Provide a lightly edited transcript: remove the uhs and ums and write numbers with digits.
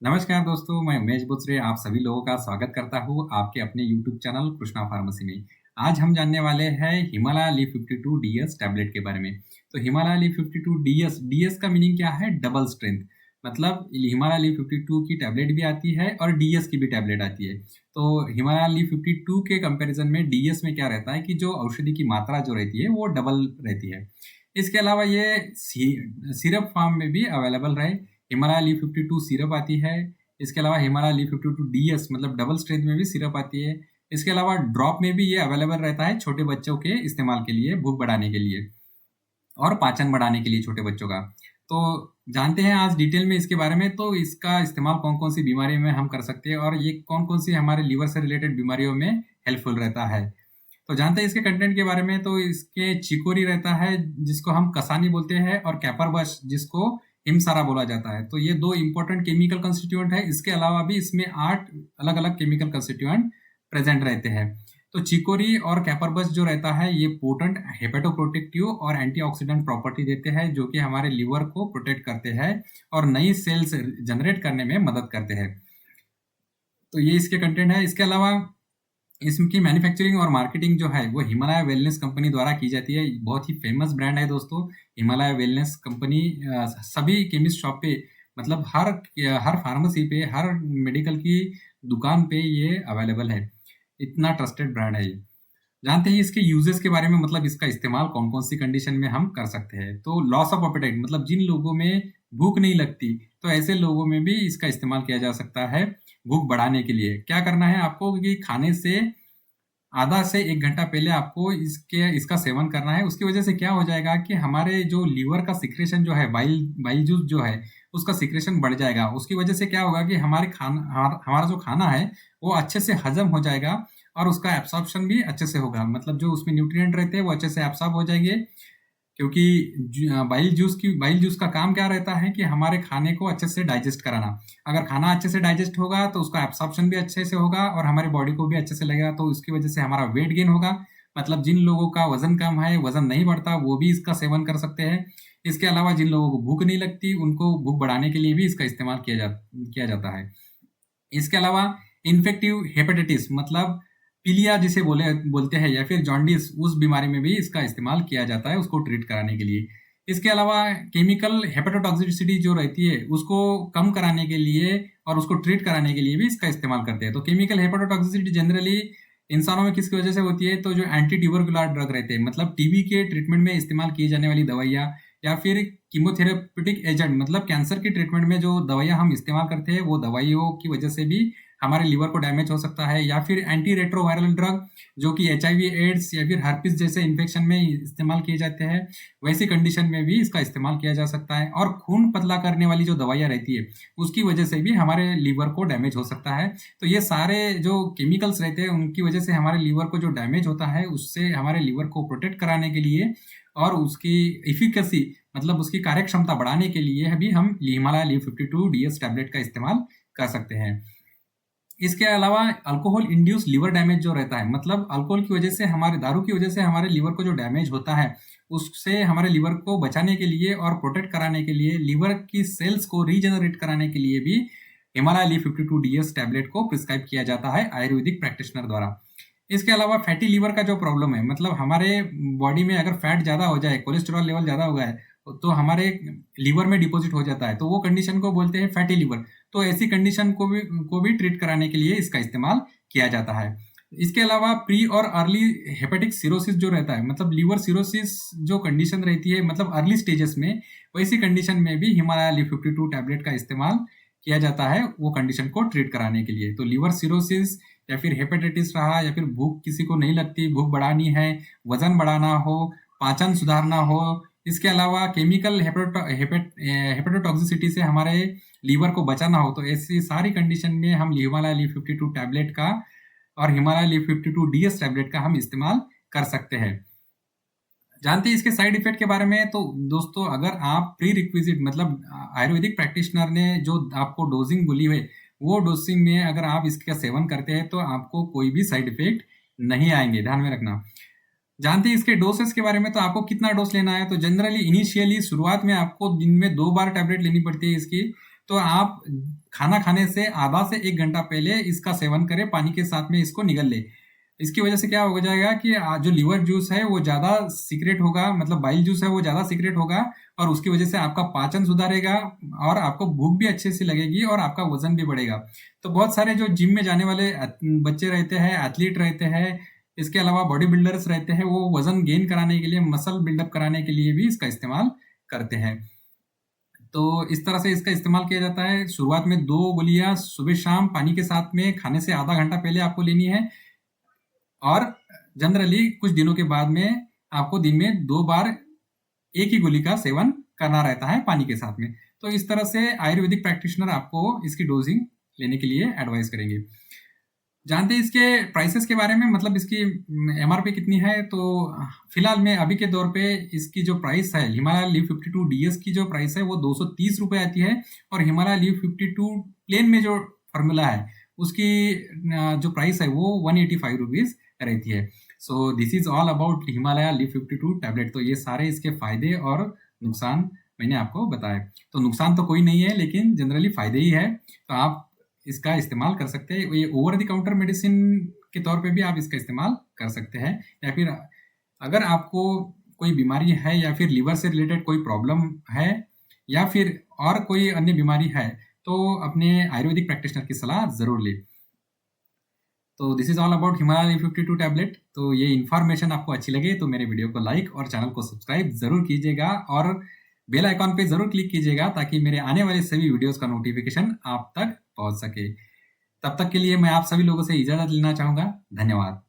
नमस्कार दोस्तों, मैं उमेश बुसरे आप सभी लोगों का स्वागत करता हूँ आपके अपने यूट्यूब चैनल कृष्णा फार्मेसी में। आज हम जानने वाले हैं हिमालय लीफ 52 डीएस टैबलेट के बारे में। तो हिमालय लीफ 52 डीएस डीएस का मीनिंग क्या है? Double strength. मतलब हिमालय लीफ 52 की टैबलेट भी आती है और डीएस की भी टैबलेट आती है। तो हिमालय लीफ 52 के कंपैरिजन में डीएस में क्या रहता है कि जो औषधि की मात्रा जो रहती है वो डबल रहती है। इसके अलावा ये सिरप फॉर्म में भी अवेलेबल रहे। हिमालय लीफ 52 सिरप आती है। इसके अलावा हिमालय लीफ 52 डीएस मतलब डबल स्ट्रेंथ में भी सिरप आती है। इसके अलावा ड्रॉप में भी ये अवेलेबल रहता है छोटे बच्चों के इस्तेमाल के लिए, भूख बढ़ाने के लिए और पाचन बढ़ाने के लिए छोटे बच्चों का। तो जानते हैं आज डिटेल में इसके बारे में, तो इसका इस्तेमाल कौन-कौन सी बीमारी में हम कर सकते हैं और ये कौन-कौन सी हमारे लीवर से रिलेटेड बीमारियों में हेल्पफुल रहता है। तो जानते हैं इसके कंटेंट के बारे में। तो इसके चिकोरी रहता है जिसको हम कसानी बोलते हैं और कैपरबश जिसको हिमसारा बोला जाता है। तो ये 2 इम्पोर्टेंट केमिकल कंस्टिट्यूएंट है। इसके अलावा भी इसमें 8 अलग-अलग केमिकल कंस्टिट्यूएंट प्रेज़ेंट रहते हैं। तो चिकोरी और कैपरबस जो रहता है ये पोटेंट हेपेटोप्रोटेक्टिव और एंटीऑक्सीडेंट प्रॉपर्टी देते हैं जो कि हमारे लिवर को प्रोटेक्ट करते हैं और नई सेल्स जनरेट करने में मदद करते हैं। तो ये इसके कंटेंट है। इसके अलावा इसकी मैन्युफैक्चरिंग और मार्केटिंग जो है वो हिमालय वेलनेस कंपनी द्वारा की जाती है। बहुत ही फेमस ब्रांड है दोस्तों। हिमालय वेलनेस कंपनी सभी केमिस्ट शॉप पे मतलब हर फार्मेसी पे, हर मेडिकल की दुकान पे ये अवेलेबल है। इतना ट्रस्टेड ब्रांड है ये। जानते हैं इसके यूजेस के बारे में, मतलब इसका इस्तेमाल कौन-कौन सी कंडीशन में हम कर सकते हैं। तो लॉस ऑफ एपेटाइट मतलब जिन लोगों में भूख नहीं लगती, तो ऐसे लोगों में भी इसका इस्तेमाल किया जा सकता है भूख बढ़ाने के लिए। क्या करना है आपको कि खाने से आधा से 1 घंटा पहले आपको इसका सेवन करना है। उसकी वजह से क्या हो जाएगा कि हमारे जो लीवर का सिक्रेशन जो है, बाइल बाइल जूस जो है, उसका सिक्रेशन बढ़ जाएगा। उसकी वजह से क्या होगा कि हमारा जो खाना है, वो अच्छे से हज़म हो जाएगा और उसका एब्ज़ॉर्प्शन भी अच्छे से होगा। मतलब जो उसमें न्यूट्रिएंट रहते हैं, वो अच्छे से एब्ज़ॉर्ब हो जाएँगे। क्योंकि बाइल जूस का काम क्या रहता है कि हमारे खाने को अच्छे से डाइजेस्ट कराना। अगर खाना अच्छे से डाइजेस्ट होगा तो उसका एब्सॉर्प्शन भी अच्छे से होगा और हमारी बॉडी को भी अच्छे से लगेगा, तो इसकी वजह से हमारा वेट गेन होगा। मतलब जिन लोगों का वज़न कम है, वज़न नहीं बढ़ता, वो भी इसका सेवन कर सकते हैं। इसके अलावा जिन लोगों को भूख नहीं लगती, उनको भूख बढ़ाने के लिए भी इसका इस्तेमाल किया जाता है। इसके अलावा इन्फेक्टिव हेपेटाइटिस मतलब पीलिया जिसे बोलते हैं या फिर जॉन्डिस, उस बीमारी में भी इसका इस्तेमाल किया जाता है उसको ट्रीट कराने के लिए। इसके अलावा केमिकल हेपेटोटॉक्सिसिटी जो रहती है उसको कम कराने के लिए और उसको ट्रीट कराने के लिए भी इसका इस्तेमाल करते हैं। तो केमिकल हेपेटोटॉक्सिसिटी जनरली इंसानों में किसकी वजह से होती है? तो जो एंटी ट्यूबरकुलर ड्रग रहते हैं, मतलब टीबी के ट्रीटमेंट में इस्तेमाल की जाने वाली दवाइयाँ या फिर कीमोथेरेप्यूटिक एजेंट मतलब कैंसर के ट्रीटमेंट में जो दवाइयाँ हम इस्तेमाल करते हैं, वो दवाइयों की वजह से भी हमारे लिवर को डैमेज हो सकता है। या फिर एंटी रेट्रोवायरल ड्रग जो कि एचआईवी एड्स या फिर हर्पिस जैसे इन्फेक्शन में इस्तेमाल किए जाते हैं, वैसी कंडीशन में भी इसका इस्तेमाल किया जा सकता है। और खून पतला करने वाली जो दवाइयाँ रहती है, उसकी वजह से भी हमारे लिवर को डैमेज हो सकता है। तो ये सारे जो केमिकल्स रहते हैं, उनकी वजह से हमारे लिवर को जो डैमेज होता है, उससे हमारे लिवर को प्रोटेक्ट कराने के लिए और उसकी एफिकेसी मतलब उसकी कार्यक्षमता बढ़ाने के लिए भी हम हिमालय लीफ 52 डीएस टैबलेट का इस्तेमाल कर सकते हैं। इसके अलावा अल्कोहल इंड्यूस लिवर डैमेज जो रहता है, मतलब अल्कोहल की वजह से, हमारे दारू की वजह से हमारे लिवर को जो डैमेज होता है, उससे हमारे लिवर को बचाने के लिए और प्रोटेक्ट कराने के लिए, लिवर की सेल्स को रीजनरेट कराने के लिए भी हिमालय लीफ 52 डीएस टैबलेट को प्रिस्क्राइब किया जाता है आयुर्वेदिक प्रैक्टिशनर द्वारा। इसके अलावा फैटी लिवर का जो प्रॉब्लम है, मतलब हमारे बॉडी में अगर फैट ज़्यादा हो जाए, कोलेस्टेरॉल लेवल ज़्यादा हो गया है, तो हमारे लिवर में डिपॉजिट हो जाता है, तो वो कंडीशन को बोलते हैं फैटी लिवर। तो ऐसी कंडीशन को भी ट्रीट कराने के लिए इसका इस्तेमाल किया जाता है। इसके अलावा प्री और अर्ली हेपेटिक सिरोसिस जो रहता है, मतलब लिवर सिरोसिस जो कंडीशन रहती है, मतलब अर्ली स्टेजेस में, वैसी कंडीशन में भी हिमालय लीफ 52 टैबलेट का इस्तेमाल किया जाता है वो कंडीशन को ट्रीट कराने के लिए। तो लिवर सिरोसिस या फिर हेपेटाइटिस रहा या फिर भूख किसी को नहीं लगती, भूख बढ़ानी है, वजन बढ़ाना हो, पाचन सुधारना हो, इसके अलावा केमिकल हेपेटोटॉक्सिसिटी से हमारे लीवर को बचाना हो, तो ऐसी सारी कंडीशन में हम हिमालय लीफ 52 टैबलेट का और हिमालय लीफ 52 डीएस टैबलेट का हम इस्तेमाल कर सकते हैं। जानते हैं इसके साइड इफेक्ट के बारे में? तो दोस्तों, अगर आप प्री रिक्विजिट मतलब आयुर्वेदिक प्रैक्टिशनर ने जो आपको डोजिंग बोली है, वो डोजिंग में अगर आप इसका सेवन करते हैं तो आपको कोई भी साइड इफेक्ट नहीं आएंगे, ध्यान में रखना। जानते हैं इसके डोसेस के बारे में? तो आपको कितना डोज लेना है? तो जनरली इनिशियली शुरुआत में आपको दिन में 2 बार टैबलेट लेनी पड़ती है इसकी। तो आप खाना खाने से आधा से 1 घंटा पहले इसका सेवन करें, पानी के साथ में इसको निगल लें। इसकी वजह से क्या हो जाएगा कि जो लिवर जूस है वो ज़्यादा सीक्रेट होगा, मतलब बाइल जूस है वो ज़्यादा सीक्रेट होगा और उसकी वजह से आपका पाचन सुधारेगा और आपको भूख भी अच्छे से लगेगी और आपका वज़न भी बढ़ेगा। तो बहुत सारे जो जिम में जाने वाले बच्चे रहते हैं, एथलीट रहते हैं, इसके अलावा बॉडी बिल्डर्स रहते हैं, वो वज़न गेन कराने के लिए, मसल बिल्डअप कराने के लिए भी इसका इस्तेमाल करते हैं। तो इस तरह से इसका इस्तेमाल किया जाता है। शुरुआत में 2 गोलियाँ सुबह-शाम पानी के साथ में खाने से आधा घंटा पहले आपको लेनी है और जनरली कुछ दिनों के बाद में आपको दिन में 2 बार एक ही गोली का सेवन करना रहता है पानी के साथ में। तो इस तरह से आयुर्वेदिक प्रैक्टिशनर आपको इसकी डोज़िंग लेने के लिए एडवाइस करेंगे। जानते हैं इसके प्राइसेस के बारे में, मतलब इसकी एमआरपी कितनी है? तो फिलहाल में अभी के दौर पे इसकी जो प्राइस है, हिमालय लीफ 52 डीएस की जो प्राइस है वो ₹230 आती है और हिमालय लीफ 52 प्लेन में जो फ़ॉर्मूला है उसकी जो प्राइस है वो ₹185 रहती है। So this is all about Himalaya leaf 52 tablet. तो ये सारे इसके फ़ायदे और नुकसान मैंने आपको बताए। तो नुकसान तो कोई नहीं है, लेकिन जनरली फ़ायदे ही है। तो आप इसका इस्तेमाल कर सकते हैं। ये ओवर द काउंटर मेडिसिन के तौर पे भी आप इसका इस्तेमाल कर सकते हैं, या फिर अगर आपको कोई बीमारी है या फिर लिवर से रिलेटेड कोई प्रॉब्लम है या फिर और कोई अन्य बीमारी है, तो अपने आयुर्वेदिक प्रैक्टिशनर की सलाह ज़रूर लें। तो this is all about Himalaya 52 tablet. तो ये इन्फॉर्मेशन आपको अच्छी लगे तो मेरे वीडियो को लाइक और चैनल को सब्सक्राइब ज़रूर कीजिएगा और बेल आइकॉन पे ज़रूर क्लिक कीजिएगा ताकि मेरे आने वाले सभी वीडियोज़ का नोटिफ़िकेशन आप तक पहुँच सके। तब तक के लिए मैं आप सभी लोगों से इजाज़त लेना चाहूँगा। धन्यवाद।